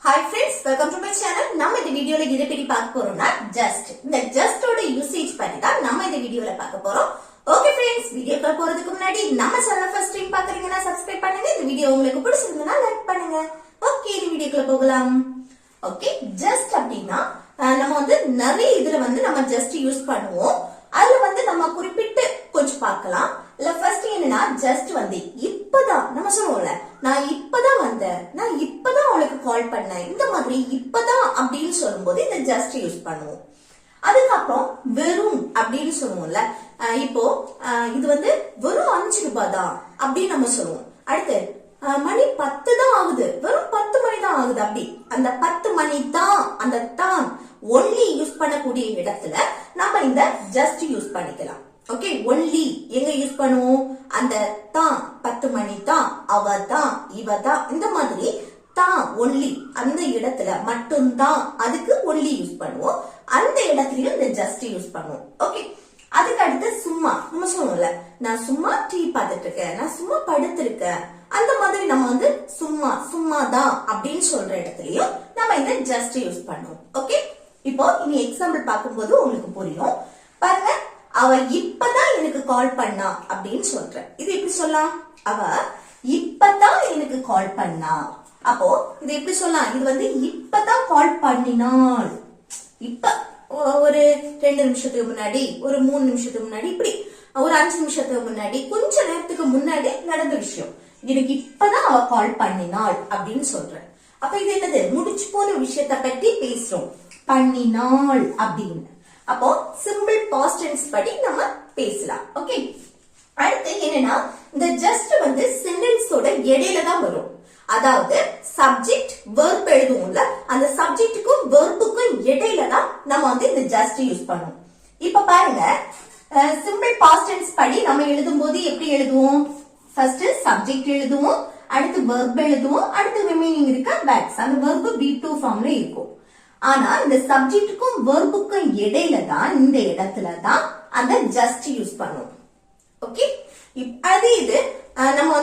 Hi friends, welcome to my channel. நம்ம இந்த வீடியோல எதை பத்தி பார்க்க போறோம்னா just. இந்த just ஓட யூசேஜ் பத்தி தான் நம்ம இந்த வீடியோல பார்க்க போறோம். ஓகே फ्रेंड्स, வீடியோக்குள்ள போறதுக்கு முன்னாடி நம்ம சேனலை ஃபர்ஸ்ட் டைம் பார்க்கறீங்கன்னா சப்ஸ்கிரைப் பண்ணுங்க. இந்த வீடியோ உங்களுக்கு பிடிச்சிருந்தா லைக் பண்ணுங்க. ஓகே, இந்த வீடியோக்குள்ள போகலாம். ஓகே, just அப்படினா நம்ம நிறைய இதுல நம்ம just யூஸ் பண்ணுவோம். அதுல நம்ம குறிப்பிட்டு கொஞ்சம் பார்க்கலாம். இல்ல ஃபர்ஸ்ட் என்னன்னா just இப்பதான் நம்ம சொல்லுவோம்ல, நான் இப்பதான் வந்தேன், நான் இப்பதான் அவளுக்கு கால் பண்ணேன், இந்த மாதிரி இப்பதான் அப்படின்னு சொல்லும்போது இந்த just யூஸ் பண்ணுவோம். அதுக்கப்புறம் வெறும் அப்படின்னு சொல்லுவோம்ல, இப்போ இது வெறும் 5 ரூபாய் தான் அப்படின்னு நம்ம சொல்லுவோம். அடுத்து மணி 10 தான் ஆகுது, வெறும் 10 மணி தான் ஆகுது அப்படி. அந்த 10 மணி தான், அந்த தான் ஒன்லி யூஸ் பண்ணக்கூடிய இடத்துல நம்ம இந்த just யூஸ் பண்ணிக்கலாம். ஓகே, ஒன்லி எங்க யூஸ் பண்ணுவோம்? அந்த தான் 10 மணி தான், அவ தான், இவ தான், இந்த மாதிரி தான் ஒன்லி அந்த இடத்துல மட்டும்தான் அதுக்கு ஒன்லி யூஸ் பண்ணுவோம். அந்த இடத்துலயும் இந்த just யூஸ் பண்ணுவோம். ஓகே, அதுக்கு அடுத்து சும்மா நம்ம சொல்லுவோம்ல, நான் சும்மா டீ பார்த்துட்டு இருக்கேன், நான் சும்மா படுத்திருக்கேன், அந்த மாதிரி நம்ம சும்மா சும்மாதான் அப்படின்னு சொல்ற இடத்துலயும் நம்ம இந்த just யூஸ் பண்ணுவோம். ஓகே, இப்போ இனி எக்ஸாம்பிள் பார்க்கும்போது உங்களுக்கு புரியும். பாருங்க, அவ இப்பதான் எனக்கு கால் பண்ணா அப்படின்னு சொல்றேன். இது எப்படி சொல்லலாம்? அவ இப்பதான் எனக்கு கால் பண்ணா. அப்போ இது எப்படி சொல்லலாம்? இது இப்பதான் கால் பண்ணினாள். இப்ப ஒரு 2 நிமிஷத்துக்கு முன்னாடி, ஒரு 3 நிமிஷத்துக்கு முன்னாடி, இப்படி ஒரு 5 நிமிஷத்துக்கு முன்னாடி, கொஞ்ச நேரத்துக்கு முன்னாடி நடந்த விஷயம். எனக்கு இப்பதான் அவ கால் பண்ணினாள் அப்படின்னு சொல்றேன். அப்ப இது என்னது? முடிச்சு போன விஷயத்த பத்தி பேசுறோம், பண்ணினாள் அப்படின்னு. அப்போ சிம்பிள் பாஸ்ட் டென்ஸ் படி நம்ம பேசலாம். ஓகே, அடுத்து என்னன்னா இந்த just சென்டென்ஸோட இடையில தான் வரும். அதாவது சப்ஜெக்ட் வெர்ப் எழுதுவோம்ல, அந்த சப்ஜெக்ட்டுக்கும் வெர்புக்கும் இடையில தான் நம்ம இந்த just யூஸ் பண்ணுவோம். இப்ப பாருங்க, சிம்பிள் பாஸ்ட் டென்ஸ் படி நம்ம எழுதும் போது எப்படி எழுதுவோம்? ஃபர்ஸ்ட் சப்ஜெக்ட் எழுதுவோம், அடுத்து வெர்ப் எழுதுவோம், அடுத்து ரிமைனிங் இருக்க வேர்ப்ஸ். அந்த வெர்ப் B2 ஃபார்ம்ல இருக்கும். ஆனா இந்த சப்ஜெக்ட்டுக்கும் வெர்புக்கும் இடையில தான், இந்த இடத்துல தான் அந்த just யூஸ் பண்ணுவோம். ஓகே, அது இது நம்ம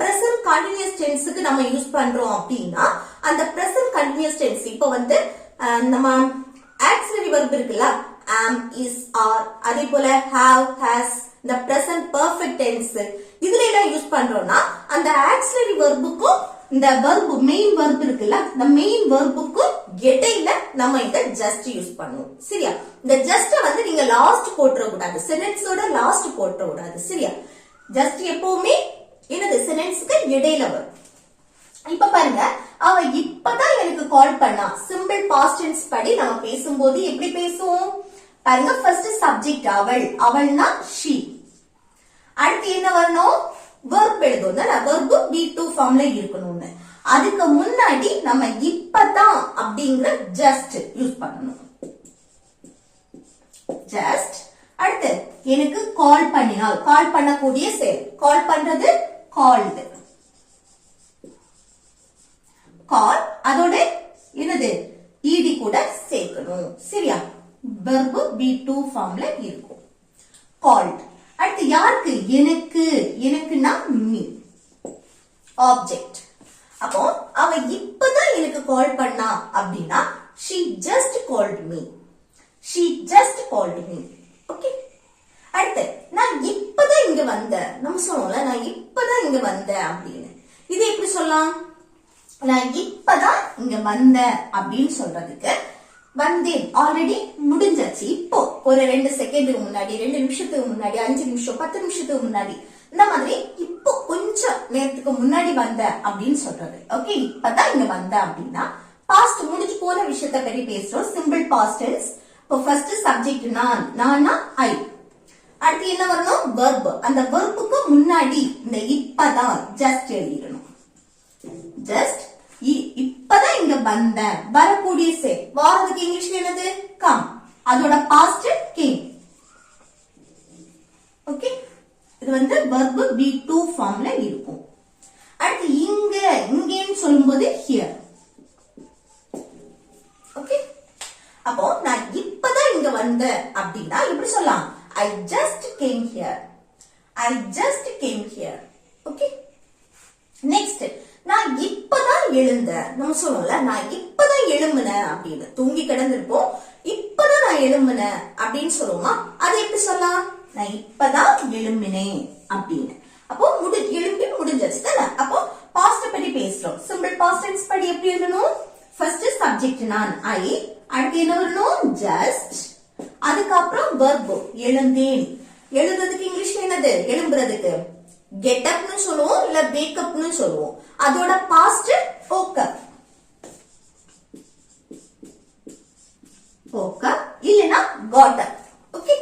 present continuous tenseக்கு நம்ம யூஸ் பண்றோம் அப்படின்னா, அந்த present continuous tense இப்போ நம்ம auxiliary verb இருக்குல்ல, am, is, are, அதே போல have, has, இந்த present perfect tense இதுல எல்லாம் யூஸ் பண்றோம்னா அந்த auxiliary verb-க்கும் இந்த verb மெயின் verb இருக்குல்ல, இந்த மெயின் verb-க்கும் இடையில நம்ம இந்த just யூஸ் பண்ணுவோம். சரியா? இந்த just நீங்க லாஸ்ட் போட்ற கூடாது, சென்டென்ஸோட லாஸ்ட் போட்ற கூடாது. சரியா? just எப்பவுமே என்னது? சென்டென்ஸ்க்கு இடையில வரும். இப்ப பாருங்க, அவ இப்பதான் எனக்கு கால் பண்ணா. சிம்பிள் பாஸ்ட் டென்ஸ் படி நம்ம பேசும்போது எப்படி பேசுவோம்? பாருங்க, ஃபர்ஸ்ட் சப்ஜெக்ட் அவள், அவள்னா she. அடுத்து என்ன வரணும்? verb எழுதுவோம். verb B2 ஃபார்ம்ல இருக்கணும்னு. அதுக்கு முன்னாடி நம்ம இப்பதான் அப்படிங்கிற just யூஸ் பண்ணணும். just. அடுத்து எனக்கு கால் பண்ணினாள், கால் பண்ணக்கூடிய செயல், கால் பண்றது called. கால் அதோட என்னது? ed கூட சேர்க்கணும். சரியா? verb B2 ஃபார்ம்ல இருக்கும். called. அடுத்து யாருக்கு? எனக்கு, எனக்குன்னா me, ஆப்ஜெக்ட். அப்போ அவ இப்பதான் எனக்கு கால் பண்ணா அப்படின்னா she just called me, she just called me. Okay, அடுத்து நான் இப்பதான் இங்க வந்தேன். நம்ம சொல்லுவோம்ல, நான் இப்பதான் இங்க வந்தேன் அப்படின்னு. இது எப்படி சொல்லலாம்? நான் இப்பதான் இங்க வந்தேன் அப்படின்னு சொல்றதுக்கு வந்தேன் ஆல்ரெடி முடிஞ்சாச்சு. இப்போ ஒரு 2 செகண்டுக்கு முன்னாடி, 2 நிமிஷத்துக்கு முன்னாடி, 5 நிமிஷம், 10 நிமிஷத்துக்கு முன்னாடி, இந்த மாதிரி இப்போ கொஞ்சம் நேரத்துக்கு முன்னாடி வந்த அப்படின்னு சொல்றது. ஓகே, இப்பதான் இங்க வந்த அப்படின்னா பாஸ்ட் முடிஞ்சு போன விஷயத்த பத்தி பேசுறோம். Simple past tense. இப்போ ஃபர்ஸ்ட் சப்ஜெக்ட் நான், நானா ஐ. அடுத்து என்ன வரணும்? வெர்ப். அந்த வெர்புக்கு முன்னாடி இந்த இப்பதான் just எழுதிடணும். just இப்பதான் இங்க வந்த, வரக்கூடிய செயல், வாரதுக்கு இங்கிலீஷ்ல என்னது? கம். அதோட பாஸ்ட் came. ஓகே, இது verb B2 ஃபார்ம்ல இருக்கும். அடுத்து இங்க, இங்கன்னு சொல்லும்போது here. ஓகே, அப்போ நான் இப்பதான் இங்க வந்த அப்படின்னா எப்படி சொல்லலாம்? I just came here, I just came here. Okay, next நான் இப்பதான் எழுந்த. நம்ம சொல்லுவோம்ல, நான் இப்பதான் எழும்புனேன் அப்படின்னு. தூங்கி கிடந்திருப்போம், இப்பதான் நான் எழும்புனேன் அப்படின்னு சொல்லுவோமா? அது எப்படி சொல்லலாம்? நான் இப்பதான் எழும்பினேன் அப்படின்னு. அப்போ எழும்பி முடிஞ்சிருச்சு தானே. அப்போ பாஸ்ட் பத்தி பேசுறோம். சிம்பிள் பாஸ்ட் டென்ஸ் படி எப்படி எழுதணும்? ஃபர்ஸ்ட் சப்ஜெக்ட் நான் ஐ, அடுத்து என்ன வரணும்? ஜஸ்ட். அதுக்கப்புறம் வெர்ப் எழுந்தேன். எழுதுறதுக்கு இங்கிலீஷ்ல என்னது? எழும்புறதுக்கு கெட் அப்னு சொல்லுவோம், இல்ல வேக் அப்னு சொல்லுவோம். அதோட past woke up. woke up இல்லனா got up. ஓகே,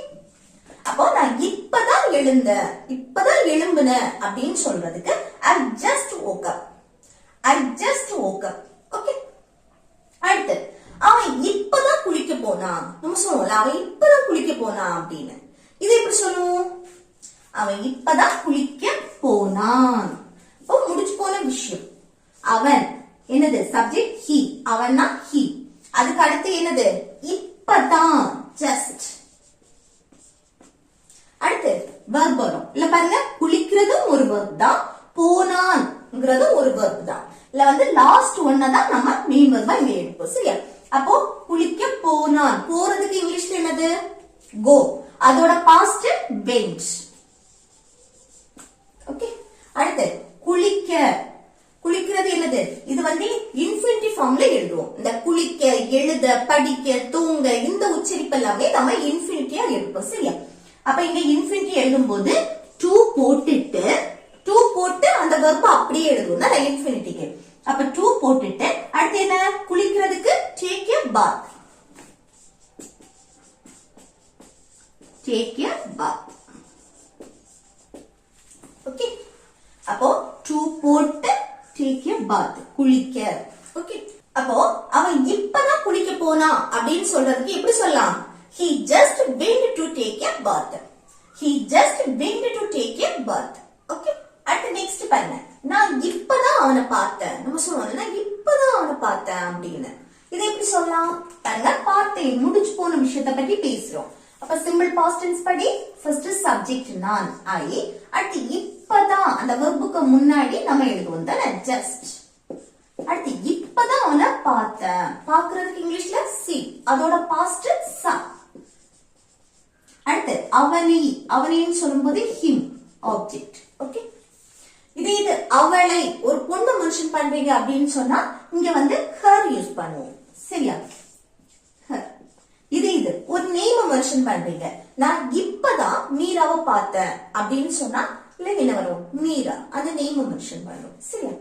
அப்போ நான் இப்பதான் எழுந்தேன், இப்பதான் எழும்புனேன் அப்படின்னு சொல்றதுக்கு I just woke up. I just woke up. Okay, அடுத்து அவன் இப்பதான் குளிக்க போனான். நம்ம சொல்லுவோம்ல, அவன் இப்பதான் குளிக்க போனான் அப்படின்னு. இது எப்படி சொல்லுவோம்? அவன் இப்பதான் குளிக்க போனான். இப்போ முடிச்சு போன விஷயம். அவன் என்னது? Subject he. அவன்னா he. அதுக்கு அடுத்து என்னது? இப்பதான் ஜஸ்ட். அடுத்து verb வரும். இல்ல பாருங்க, குளிக்கிறதும் ஒரு verb தான், போனான்ங்கிறதும் ஒரு verb தான். இல்ல வந்து லாஸ்ட் ஒன்ன தான் நம்ம மெயின் verb இங்க எடுப்போம். சரியா? அப்போ குளிக்க போனான். போறதுக்கு இங்கிலீஷ்ல என்னது? go. அதோட பாஸ்ட் went. ஓகே, அடுத்து குளிக்க. குளிக்கிறது என்னது? இது வந்து இன்ஃபினிட்டிவ் ஃபார்ம்ல எழுதுவோம். இந்த குளிக்க, எழுத, படிக்க, தூங்க, இந்த உச்சரிப்பு எல்லாமே நம்ம இன்ஃபினிட்டியா எழுதுவோம். சரியா? அப்ப இங்க இன்ஃபினிட்டி எழுதும் போது டு போட்டு அந்த வெர்ப் அப்படியே எழுதுவோம் தான் இன்ஃபினிட்டிக்கு. அப்ப டு போட்டுட்டு அடுத்து என்ன? குளிக்கிறதுக்கு take a bath. Take a bath. Okay, அப்போ டு போட்டு டேக் எ பாத், குளிக்க. ஓகே, அப்போ அவன் இப்பதான் குளிக்க போனா அப்படின்னு சொல்றதுக்கு எப்படி சொல்லலாம்? He just went to take a bath. He just went to take a bath. Okay, அடுத்து நெக்ஸ்ட் பாருங்க. நான் இப்பதான் அவனை பார்த்தேன். நம்ம சொல்லுவோம், நான் இப்பதான் அவனை பார்த்தேன் அப்படின்னு. இதை எப்படி சொல்லலாம்? பாருங்க, பார்த்தேன், முடிச்சு போன விஷயத்தை பத்தி பேசுறோம். அப்ப சிம்பிள் பாஸ்ட் டென்ஸ் படி ஃபர்ஸ்ட் சப்ஜெக்ட் நான் ஐ, அடுத்து இப்பதான் அந்த வெர்புக்கு முன்னாடி நம்ம எழுதுவோம் தானே ஜஸ்ட். அடுத்து இப்பதான் அவனை பார்த்தேன். பாக்குறதுக்கு இங்கிலீஷ்ல see. அதோட பாஸ்ட் saw. அடுத்து அவனைன்னு சொல்லும்போது him ஆப்ஜெக்ட். ஓகே, இது அவளை ஒரு பொண்ணு மென்ஷன் பண்றீங்க அப்படின்னு சொன்னா இங்க வந்து her யூஸ் பண்ணுவோம். சரியா? her. இது ஒரு நேம் மென்ஷன் பண்றீங்க. நான் இப்பதான் மீராவை பார்த்தேன் அப்படின்னு சொன்னா இல்ல என்ன வரும்? மீரா. அந்த நேம் மென்ஷன் பண்ணுவோம். சரியா?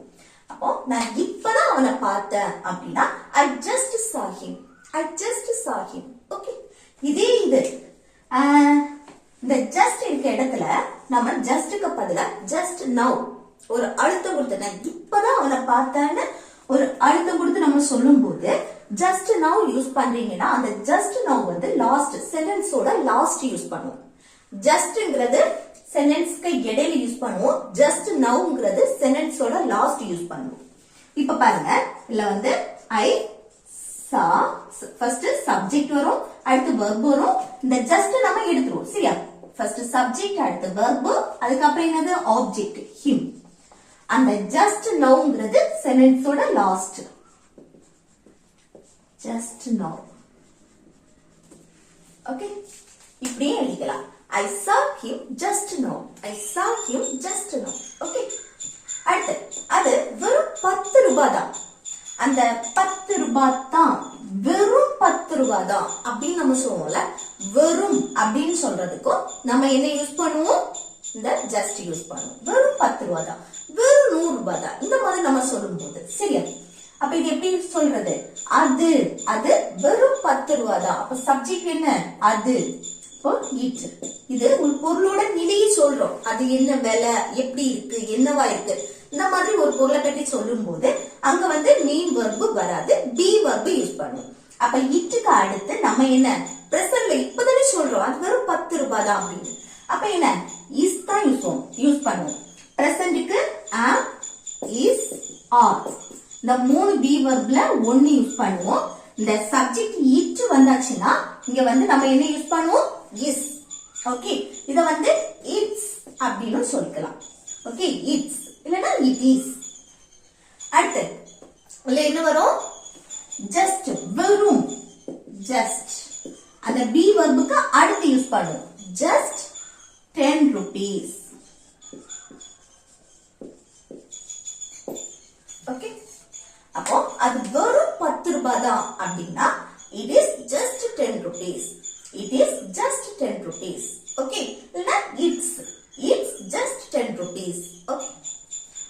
அப்போ நான் இப்பதான் அவனை பார்த்தேன் அப்படின்னா I just saw him. I just saw him. Okay, இது இந்த ஜஸ்ட் இருக்க இடத்துல நம்ம ஜஸ்ட்க்கு பதிலா ஜஸ்ட் நவ் ஒரு அழுத்தம் கொடுத்து, நான் இப்பதான் அவனை பார்த்தேன்னு ஒரு அழுத்தம் கொடுத்து நம்ம சொல்லும் போது ஜஸ்ட் நவ் யூஸ் பண்றீங்கன்னா அந்த ஜஸ்ட் நவ் வந்து லாஸ்ட் சென்டென்ஸோட லாஸ்ட் யூஸ் பண்ணுவோம். ஜஸ்ட்ங்கிறது சென்டென்ஸ்க்கு இடையில யூஸ் பண்ணுவோம், ஜஸ்ட் நவ்ங்கிறது சென்டென்ஸோட லாஸ்ட் யூஸ் பண்ணுவோம். இப்ப பாருங்க, இல்ல வந்து ஐ சா ஃபர்ஸ்ட் சப்ஜெக்ட் வரும், அடுத்து வெர்ப் வரும். இந்த ஜஸ்ட் நம்ம எடுத்துருவோம். சரியா? ஃபர்ஸ்ட் சப்ஜெக்ட், அடுத்து வெர்ப், அதுக்கப்புறம் என்னது? Object him. அந்த ஜஸ்ட் நவ்ங்கிறது சென்டென்ஸோட லாஸ்ட். Just now. ஓகே, இப்படியே எழுதிக்கலாம். I saw him just now. I saw him just now. Okay, அடுத்து அது வெறும் 10 ரூபாய் தான். அந்த 10 ரூபாய் தான், வெறும் 10 ரூபாய் தான் அப்படின்னு நம்ம சொல்லுவோம்ல. வெறும் அப்படின்னு சொல்றதுக்கும் நம்ம என்ன யூஸ் பண்ணுவோம்? இந்த ஜஸ்ட் யூஸ் பண்ணுவோம். வெறும் 10 ரூபாய் தான், வெறும் 100 ரூபாய் தான், இந்த மாதிரி நம்ம சொல்லும் போது. சரியா? அப்ப இது எப்படி சொல்றது? அது வெறும் 10 ரூபாய் தான். அப்ப சப்ஜெக்ட் என்ன? அது. இது ஒரு பொருளோட நிலையை சொல்றோம். அது என்ன விலை, எப்படி இருக்கு, என்னவா இருக்கு, இந்த மாதிரி ஒரு பொருளை பற்றி சொல்லும் போது அங்க வந்து மெயின் வெர்பு வராது, பி வெர்பு யூஸ் பண்ணுவோம். அப்ப இட்டுக்கு அடுத்து நம்ம என்ன பிரசன்ட்ல இப்பதானே சொல்றோம் அது வெறும் 10 ரூபாய் தான் அப்படின்னு. அப்ப என்ன இஸ் தான் யூஸ் பண்ணுவோம். பிரசன்ட்க்கு am, is, are. இந்த 3 பி வெர்ப்ல 1 யூஸ் பண்ணுவோம். இந்த சப்ஜெக்ட் இட் வந்தாச்சுன்னா இங்க வந்து நம்ம என்ன யூஸ் பண்ணுவோம்? இஸ். ஓகே, இத வந்து இட்ஸ் அப்படின்னு சொல்லிக்கலாம். ஓகே, இட்ஸ் இல்லனா இட் இஸ். அடுத்து உள்ள என்ன வரும் just வெறும் just அந்த be verb-க்கு அடுத்து யூஸ் பண்ணுவோம் just 10 rupees ஓகே அப்போ அது வெறும் 10 ரூபாய் தான் அப்படினா it is just 10 rupees it is just 10 rupees okay இல்லனா it's just 10 rupees okay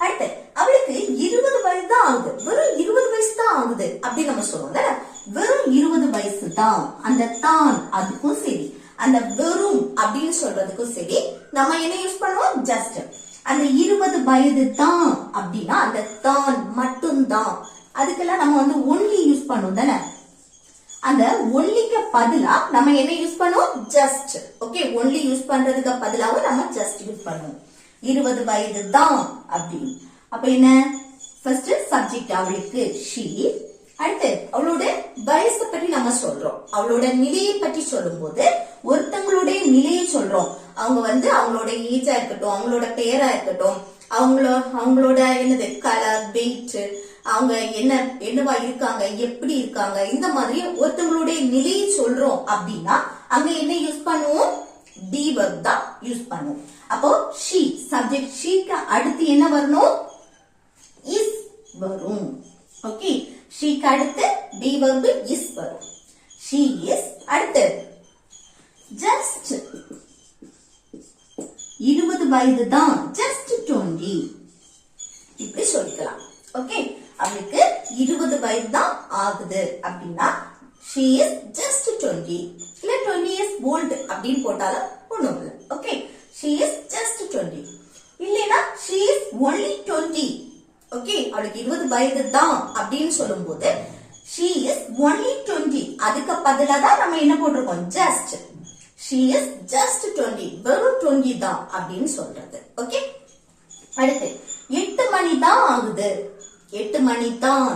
அடுத்து அவளுக்கு 20 வயசு தான் ஆகுது வெறும் 20 வயசு தான் ஆகுது அப்படி நம்ம சொல்றோம்ல வெறும் 20 வயசு தான் அந்த தான் அதுக்கும் சரி அந்த வெறும் அப்படினு சொல்றதுக்கும் சரி நம்ம என்ன யூஸ் பண்ணுவோம் just அந்த 20 வயது தான் அப்படினா அந்த தான் மட்டும் தான் அதுக்கெல்லாம் நம்ம வந்து only யூஸ் பண்ணுவோம் தானே அந்த onlyக்கு பதிலா நம்ம என்ன யூஸ் பண்ணுவோம் just ஓகே only யூஸ் பண்றதுக்கு பதிலாவும் நம்ம just யூஸ் பண்ணுவோம் 20 வயது தான் அப்படி அப்ப என்ன ஃபர்ஸ்ட் சப்ஜெக்ட் அவளுக்கு she அடுத்து அவளோட வயசை பற்றி நம்ம சொல்றோம் அவளோட நிலையை பற்றி சொல்லும்போது ஒருத்தங்களுடைய நிலையை சொல்றோம் அவங்க வந்து அவங்களோட ஏஜா இருக்கட்டும் அவங்களோட பேரா இருக்கட்டும் அவங்களோட என்னது கலர் வெயிட் அவங்க என்னவா இருக்காங்க எப்படி இருக்காங்க இந்த மாதிரி ஒருத்தங்களுடைய நிலையை சொல்றோம் அப்படின்னா அங்க என்ன யூஸ் பண்ணுவோம் be verb தான் யூஸ் பண்ணுவோம் அப்போ she சப்ஜெக்ட் sheக்கு அடுத்து என்ன வரணும் is வரும் ஓகே sheக்கு அடுத்து be verb is வரும் she is அடுத்து just 20 வயது தான் just 20 இப்படி சொல்லிக்கலாம் ஓகே அவளுக்கு 20 வயது தான் ஆகுது அப்படின்னா she is just 20 இல்ல 20 years old அப்படினு போட்டாலும் ஒண்ணும் இல்ல ஓகே she is just 20 இல்லனா she is only 20 ஓகே அவளுக்கு 20 வயது தான் அப்படினு சொல்லும்போது she is only 20 அதுக்கு பதிலா தான் நம்ம என்ன போட்டுருக்கோம் just she is just 20 வெறும் 20 தான் அப்படினு சொல்றது ஓகே அடுத்து 8 மணி தான் ஆகுது 8 மணி தான்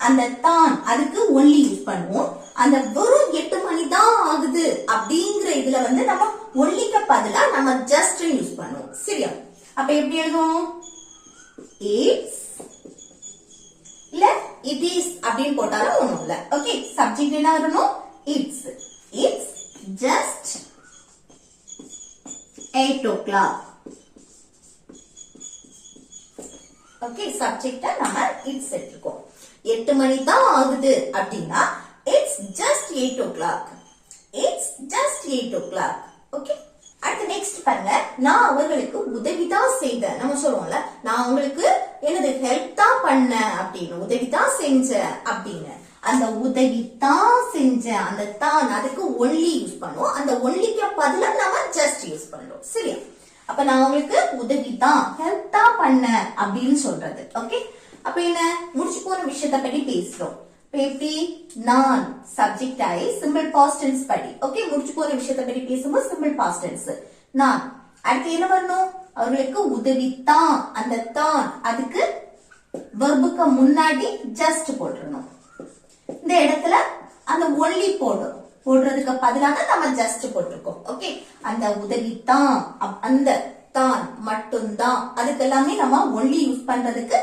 அந்த தான் அதுக்கு only யூஸ் பண்ணுவோம் அந்த வெறும் 8 மணி தான் ஆகுது அப்படிங்கிற இதுல வந்து நம்ம onlyக்கு பதிலா நம்ம just யூஸ் பண்ணுவோம் சரியா அப்ப எப்படி எழுதுவோம் it's இல்ல it is அப்படினு போட்டாலும் ஒண்ணும் இல்ல ஓகே சப்ஜெக்ட் என்ன வரணும் it's just 8 o'clock ஓகே சப்ஜெக்ட்ட நம்ம it's எடுத்துக்கோம் 8 மணி தான் ஆகுது அப்படினா it's just 8 o'clock it's just 8 o'clock okay அடுத்து நெக்ஸ்ட் பாருங்க நான் அவங்களுக்கு உதவிதான் செய்தேன் நம்ம சொல்றோம்ல நான் அவங்களுக்கு என்னது ஹெல்ப் தான் பண்ணேன் அப்படின்னு உதவிதான் செஞ்சேன் அப்படின்னு அந்த உதவிதான் செஞ்சேன் அந்த தான் அதுக்கு only யூஸ் பண்ணுவோம் அந்த onlyக்கு பதிலா நம்ம just யூஸ் பண்றோம் சரியா அப்ப நான் அவங்களுக்கு உதவிதான் ஹெல்ப் தான் பண்ணேன் அப்படின்னு சொல்றது ஓகே அப்ப என்ன முடிச்சு போன விஷயத்தை பத்தி பேசுறோம் எப்படி நான் சப்ஜெக்ட் ஆயி சிம்பிள் பாஸ்ட் டென்ஸ் படி ஓகே முடிச்சு போற விஷயத்தை பத்தி பேசும்போது சிம்பிள் பாஸ்ட் டென்ஸ் நான் அடுத்து என்ன வரணும் அவர்களுக்கு உதவித்தான் அந்த தான் அதுக்கு வெர்புக்கு முன்னாடி just போட்டுறணும் இந்த இடத்துல அந்த only போடுறதுக்கு பதிலாக நம்ம just போட்டிருக்கோம் ஓகே அந்த உதவித்தான் அந்த தான் மட்டும்தான் அதுக்கு எல்லாமே நம்ம only யூஸ் பண்றதுக்கு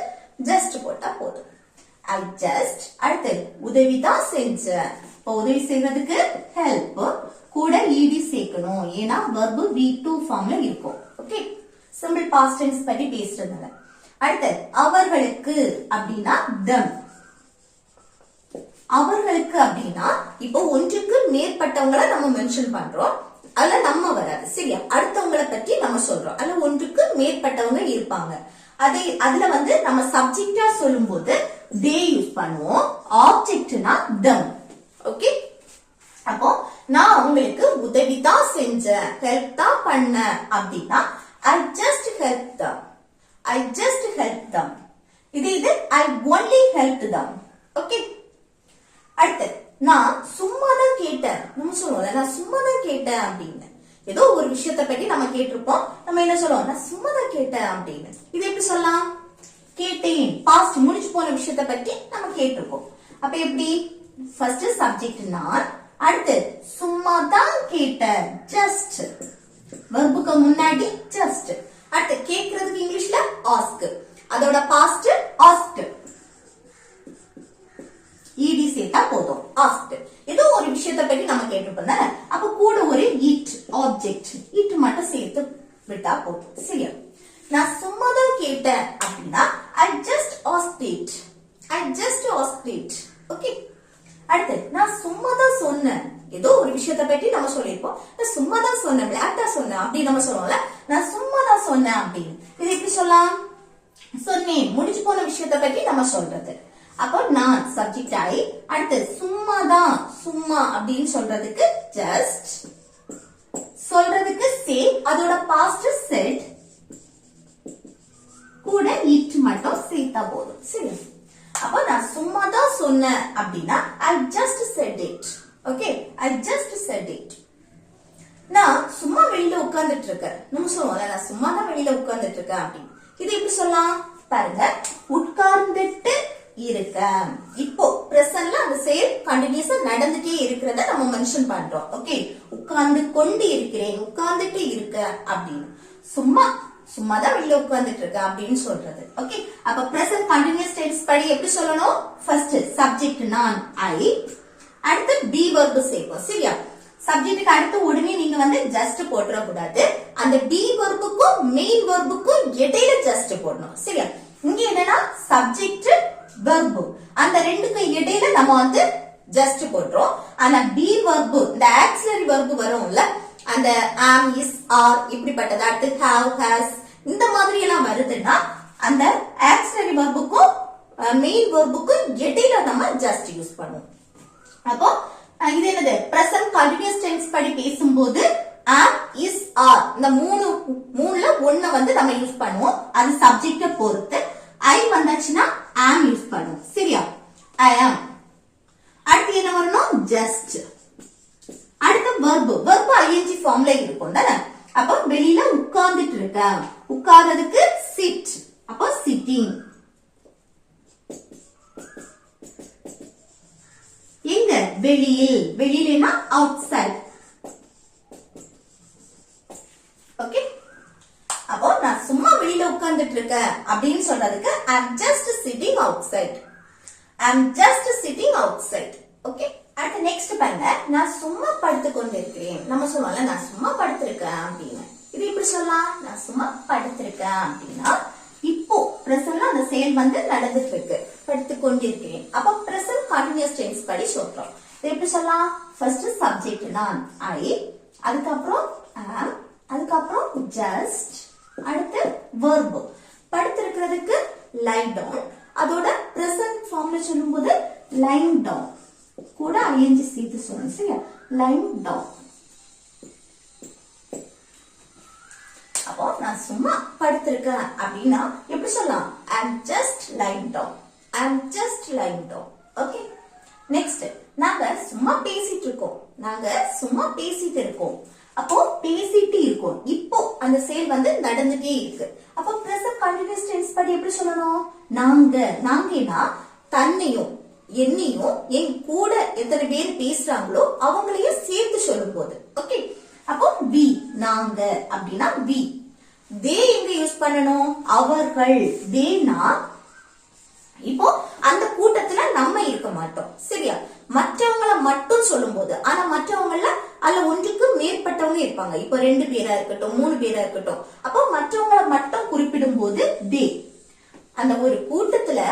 just போட்டா போதும் I just அடுத்து உதவிதான் செஞ்சேன் இப்போ உதவி செய்யறதுக்கு help கூட ed சேர்க்கணும் ஏன்னா verb V2 ஃபார்ம்ல இருக்கும் ஓகே சிம்பிள் பாஸ்ட் டென்ஸ் பத்தி பேசுறதுனால அடுத்து அவர்களுக்கு அப்படின்னா them அவர்களுக்கு அப்படின்னா இப்போ ஒன்றுக்கு மேற்பட்டவங்களை நம்ம மென்ஷன் பண்றோம் அதுல நம்ம வராது சரியா அடுத்தவங்களை பத்தி நம்ம சொல்றோம் அதுல ஒன்றுக்கு மேற்பட்டவங்க இருப்பாங்க அதுல வந்து நம்ம சப்ஜெக்டா சொல்லும் போது they யூஸ் பண்ணுவோம் ஆப்ஜெக்ட்னா them ஓகே அப்போ நான் அவங்களுக்கு உதவி தான் செஞ்சேன் ஹெல்ப் தான் பண்ணேன் அப்படின்னா I just helped them I just helped them இது I only helped them okay அடுத்து நான் சும்மா தான் கேட்டேன் நம்ம சொல்லுவோம்ல நான் சும்மா தான் கேட்டேன் அப்படின்னு ஏதோ ஒரு விஷயத்தை பத்தி நம்ம கேட்டிருப்போம் நம்ம என்ன சொல்லுவோம் நான் சும்மா தான் கேட்டேன் அப்படின்னு இது எப்படி சொல்லலாம் கேட்டேன் பாஸ்ட் முடிச்சு போன விஷயத்தை பத்தி நம்ம கேட்டிருப்போம் அப்ப எப்படி ஃபர்ஸ்ட் சப்ஜெக்ட் நான் அடுத்து சும்மா தான் கேட்டேன் just வெர்புக்கு முன்னாடி just அடுத்து கேக்குறதுக்கு இங்கிலீஷ்ல ask அதோட பாஸ்ட் asked போதும் asked. ஏதோ ஒரு விஷயத்தை பத்தி நம்ம கேட்டிருப்போம் தானே, அப்ப கூட ஒரு it ஆப்ஜெக்ட் it மட்டும் சேர்த்து விட்டா போதும். சரியா? நான் சும்மா தான் கேட்டேன் அப்படின்னா I just asked it. I just asked it. Okay. அடுத்து நான் சும்மா தான் சொன்னேன். ஏதோ ஒரு விஷயத்தை பத்தி நம்ம சொல்லிருப்போம். நான் சும்மா தான் சொன்னேன், விளையாட்டா சொன்னேன் அப்படி நம்ம சொல்லுவோம்ல. நான் சும்மா தான் சொன்னேன் அப்படின்னு. இது எப்படி சொல்லலாம்? சொன்னேன், முடிஞ்சு போன விஷயத்தை பத்தி நம்ம சொல்றது. அப்போ நான் சப்ஜெக்ட் ஆயி அடுத்து சும்மா தான், சும்மா அப்படின்னு சொல்றதுக்கு just, சொல்றதுக்கு say, அதோட past said, கூட it மட்டும் சேர்த்தா போதும். சரி, அப்போ நான் சும்மா தான் சொன்னேன் அப்படின்னா I just said it. Okay, I just said it. நான் சும்மா வெளியில உட்கார்ந்துட்டு இருக்கேன், நம்ம சொல்லுவோம்ல நான் சும்மா தான் வெளியில உட்கார்ந்துட்டு இருக்கேன் அப்படின்னு. இது எப்படி சொல்லலாம் பாருங்க, உட்கார்ந்துட்டு இருக்க. இப்போ பிரசன்ட்ல அந்த செயல் கண்டினியூஸா நடந்துட்டே இருக்கிறத நம்ம மென்ஷன் பண்றோம். ஓகே, உட்கார்ந்து கொண்டு இருக்கிறேன், உட்கார்ந்துட்டு இருக்க அப்படின்னு. சும்மா சும்மா தான் வெளியில உட்கார்ந்துட்டு இருக்க அப்படின்னு சொல்றது. ஓகே, அப்ப பிரசன்ட் கண்டினியூஸ் டென்ஸ் படி எப்படி சொல்லணும்? ஃபர்ஸ்ட் சப்ஜெக்ட் நான் I, அடுத்து be verb சேர்ப்போம். சரியா? சப்ஜெக்ட்டுக்கு அடுத்து உடனே நீங்க வந்து ஜஸ்ட் போட்டுற கூடாது. அந்த be verb-க்கும் மெயின் verb-க்கும் இடையில ஜஸ்ட் போடணும். சரியா? இங்க என்னன்னா சப்ஜெக்ட் verb, அந்த ரெண்டுக்கும் இடையில நம்ம வந்து ஜஸ்ட் போடுறோம். ஆனா be verb, இந்த ஆக்சிலரி verb வரும்ல, அந்த am, is, are இப்படிப்பட்டது, அடுத்து have, has இந்த மாதிரி எல்லாம் வருதுன்னா அந்த ஆக்சிலரி verb-க்கும் மெயின் verb-க்கும் இடையில நம்ம ஜஸ்ட் யூஸ் பண்ணுவோம். அப்போ இது என்னது? பிரசன்ட் கண்டினியூஸ் டென்ஸ் படி பேசும்போது am, is, are இந்த மூணுல ஒண்ண வந்து நம்ம யூஸ் பண்ணுவோம். அது சப்ஜெக்ட பொறுத்து. I வந்தாச்சுன்னா am யூஸ் பண்ணுவோம். சரியா? I am. அடுத்து என்ன வரணும்? just. அடுத்து verb ing ஃபார்ம்ல இருக்கும் தானே. அப்போ வெளியில உட்கார்ந்துட்டு இருக்க, உட்கார்றதுக்கு sit, அப்போ sitting. எங்க? வெளியில், வெளியிலனா outside. ஓகே, அப்போ நான் சும்மா வெளியில உட்கார்ந்துட்டு இருக்கேன் அப்படின்னு சொல்றதுக்கு I'm just sitting outside. I'm just sitting outside. Okay, அடுத்து நெக்ஸ்ட் பாருங்க, நான் சும்மா படுத்து கொண்டிருக்கிறேன். நம்ம சொல்லுவோம்ல நான் சும்மா படுத்திருக்கேன் அப்படின்னு. இது எப்படி சொல்லலாம்? நான் சும்மா படுத்திருக்கேன் அப்படின்னா இப்போ பிரசன்ட்ல அந்த செயல் வந்து நடந்துட்டு இருக்கு, படுத்து கொண்டிருக்கிறேன். அப்ப பிரசன்ட் கண்டினியூஸ் டென்ஸ் படி சொல்றோம். இது எப்படி சொல்லலாம்? ஃபர்ஸ்ட் சப்ஜெக்ட் நான் I, அதுக்கப்புறம் am, அதுக்கப்புறம் just, அடுத்து verb. படுத்திருக்கிறதுக்கு lie down, அதோட பிரசன்ட் ஃபார்ம்ல சொல்லும்போது lying down, கூட ing சேர்த்து சொல்லணும். சரியா? lying down. அப்போ நான் சும்மா படுத்திருக்கேன் அப்படின்னா எப்படி சொல்லலாம்? I'm just lying down. I'm just lying down. Okay, next நாங்க சும்மா பேசிட்டு இருக்கோம், நாங்க சும்மா பேசிட்டு இருக்கோம். அப்போ பேசிட்டு இருக்கோம், இப்போ அந்த செயல் வந்து நடந்துட்டே இருக்கு. அப்போ பிரசன்ட் கண்டினியூஸ் டென்ஸ் படி எப்படி சொல்லணும்? நாங்கன்னா தன்னையும் என்னையும் என் கூட எத்தனை பேர் பேசுறாங்களோ அவங்களையும் சேர்த்து சொல்லும் போது. ஓகே, அப்போ we, நாங்க அப்படின்னா we. they எங்க யூஸ் பண்ணணும்? அவர்கள். theyனா இப்போ அந்த கூட்டத்துல நம்ம இருக்க மாட்டோம். சரியா? மற்றவங்கள மட்டும் சொல்லும் போது, ஆனா மற்றவங்கள அதுல ஒன்றுக்கு மேற்பட்டவங்க இருப்பாங்க. இப்போ 2 பேரா இருக்கட்டும், 3 பேரா இருக்கட்டும், அப்போ மற்றவங்கள மட்டும் குறிப்பிடும் போது they. அந்த ஒரு கூட்டத்துல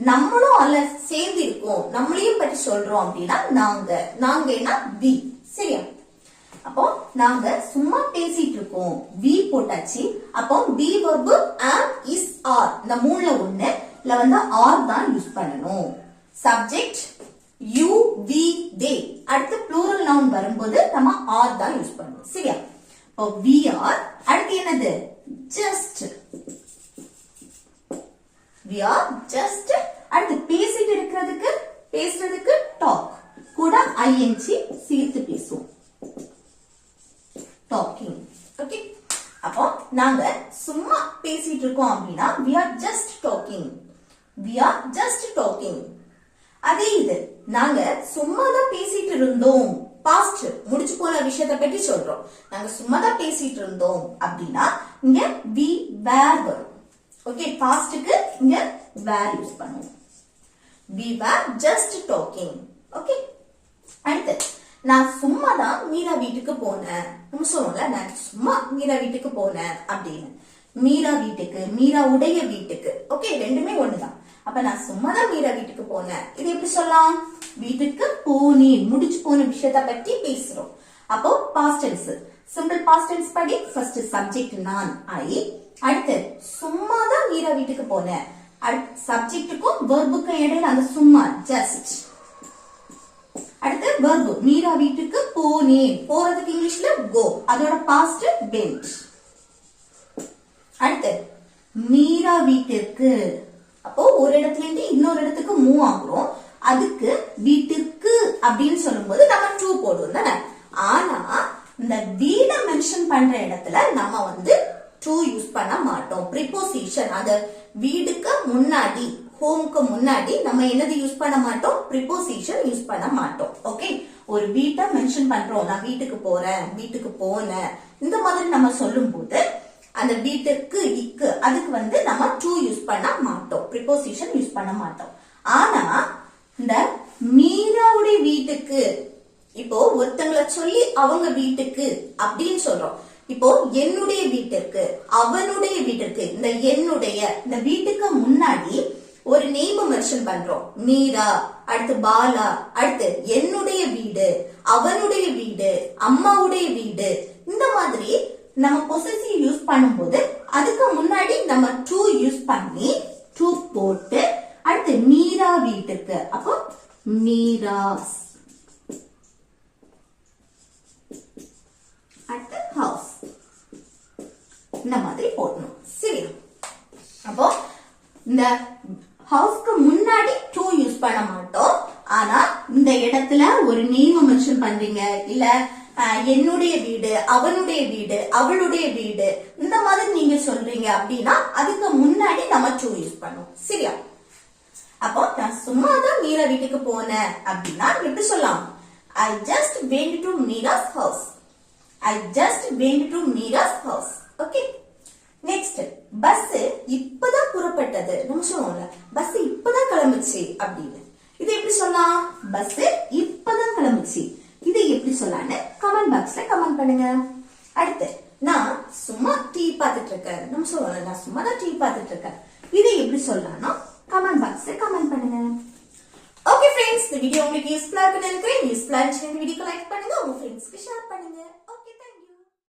நம்மளும் அதுல சேர்ந்து இருக்கோம், நம்மளையும் பற்றி சொல்றோம் அப்படின்னா நாங்கன்னா we. சரியா? அப்போ நாங்க சும்மா பேசிட்டு இருக்கோம், we போட்டாச்சு. அப்போ be verb am, is, are இந்த மூணுல ஒண்ணுல வந்து are தான் யூஸ் பண்ணணும். Subject you, we, they. அடுத்து plural noun வரும்போது நம்ம are தான் யூஸ் பண்ணணும். சரியா? அப்போ we are. அடுத்து என்னது? just. we are just. அடுத்து பேசிட்டு பேசுறதுக்கு talk, கூட ing சேர்த்து பேசுவோம். talking. ஓகே, அப்போ நாங்க சும்மா பேசிட்டு இருக்கோம் அப்படின்னா we are just talking. we are just talking. அதே இது நாங்க சும்மா தான் பேசிட்டு இருந்தோம், பாஸ்ட் முடிச்சு போன விஷயத்தை பற்றி சொல்றோம். நாங்க சும்மா தான் பேசிட்டு இருந்தோம் அப்படின்னா இங்க we were வரும். ஓகே, பாஸ்ட்க்கு இங்க were யூஸ் பண்ணுவோம். we were just talking. Okay. அடுத்து நான் சும்மா தான் மீரா வீட்டுக்கு போனேன். நம்ம சொல்லுவோம்ல நான் சும்மா மீரா வீட்டுக்கு போனேன் அப்படின்னு. மீரா வீட்டுக்கு, மீராவுடைய வீட்டுக்கு. ஓகே, ரெண்டுமே ஒண்ணுதான். அப்ப நான் சும்மா தான் மீரா வீட்டுக்கு போனேன். இது எப்படி சொல்லலாம்? வீட்டுக்கு போனேன், முடிச்சு போன விஷயத்த பத்தி பேசுறோம். அப்போ past tense. Simple past tense படி ஃபர்ஸ்ட் சப்ஜெக்ட் நான் ஐ. அடுத்து சும்மா தான் மீரா வீட்டுக்கு போனேன். சப்ஜெக்ட்டுக்கும் வெர்புக்கும் இடையில அந்த சும்மா ஜஸ்ட். அடுத்து வெர்பு மீரா வீட்டுக்கு போனேன். போறதுக்கு இங்கிலீஷ்ல கோ, அதோட பாஸ்ட் வென்ட். அடுத்து மீரா வீட்டிற்கு. அப்போ ஒரு இடத்துல இருந்து இன்னொரு இடத்துக்கு மூவ் ஆகுறோம். அதுக்கு வீட்டுக்கு அப்படின்னு சொல்லும்போது நம்ம டு போடுவோம் தானே. ஆனா இந்த வீட மென்ஷன் பண்ற இடத்துல நம்ம வந்து டு யூஸ் பண்ண மாட்டோம். ப்ரிபோசிஷன், அந்த வீடுக்கு முன்னாடி, ஹோம்க்கு முன்னாடி நம்ம என்னது யூஸ் பண்ண மாட்டோம்? ப்ரிபோசிஷன் யூஸ் பண்ண மாட்டோம். ஓகே, ஒரு வீட்டை மென்ஷன் பண்றோம். நான் வீட்டுக்கு போறேன், வீட்டுக்கு போனேன், இந்த மாதிரி நம்ம சொல்லும் போது அந்த வீட்டுக்கு இக்கு அதுக்கு வந்து நம்ம டு யூஸ் பண்ண மாட்டோம், ப்ரிபோசிஷன் யூஸ் பண்ண மாட்டோம். ஆனா இந்த மீராவுடைய வீட்டுக்கு, இப்போ ஒருத்தங்களை சொல்லி அவங்க வீட்டுக்கு அப்படின்னு சொல்றோம். இப்போ என்னுடைய வீட்டிற்கு, அவனுடைய வீட்டிற்கு, இந்த என்னுடைய இந்த வீட்டுக்கு முன்னாடி ஒரு நேம் மென்ஷன் பண்றோம். மீரா, அடுத்து பாலா, அடுத்து என்னுடைய வீடு, அவனுடைய வீடு, அம்மாவுடைய வீடு. இந்த மாதிரி நம்ம பொசசிவ் யூஸ் பண்ணும்போது அதுக்கு முன்னாடி நம்ம டு யூஸ் பண்ணி டு போட்டு அடுத்து மீரா வீட்டுக்கு, அப்போ மீராஸ், அடுத்து ஹவுஸ், இந்த மாதிரி போடணும். சரியா? அப்போ இந்த ஹவுஸ்க்கு முன்னாடி டு யூஸ் பண்ண மாட்டோம். ஆனா இந்த இடத்துல ஒரு நேம் மென்ஷன் பண்றீங்க, இல்ல என்னுடைய வீடு, அவனுடைய வீடு, அவளுடைய வீடு, இந்த மாதிரி நீங்க சொல்றீங்க அப்படின்னா அதுக்கு முன்னாடி நம்ம டு யூஸ் பண்ணுவோம். சரியா? அப்போ நான் சும்மா தான் மீரா வீட்டுக்கு போனேன் அப்படின்னா எப்படி சொல்லலாம்? I just went to Meera's house. I just went to Meera's house. Okay. Next, bus இப்பதான் புறப்பட்டது. நம்ம சொல்லுவோம்ல பஸ் இப்பதான் கிளம்புச்சு அப்படின்னு. இது எப்படி சொல்லலாம்? பஸ் இப்பதான் கிளம்புச்சு. இது எப்படி சொல்லலாம்னு கமெண்ட் பாக்ஸ்ல கமெண்ட் பண்ணுங்க. அடுத்து நான் சும்மா டீ பார்த்துட்டு இருக்கேன். நம்ம சொல்லுவோம்ல நான் சும்மா தான் டீ பார்த்துட்டு இருக்கேன். இது எப்படி சொல்லலாம்னா கமெண்ட் பாக்ஸ்ல கமெண்ட் பண்ணுங்க. ஓகே ஃப்ரெண்ட்ஸ், இந்த வீடியோ உங்களுக்கு யூஸ்ஃபுல்லா இருக்குன்னு நினைக்கிறேன். யூஸ்ஃபுல்லா இருந்துச்சுன்னா இந்த வீடியோக்கு லைக் பண்ணுங்க, உங்க ஃப்ரெண்ட்ஸ்க்கு ஷேர் பண்ணுங்க.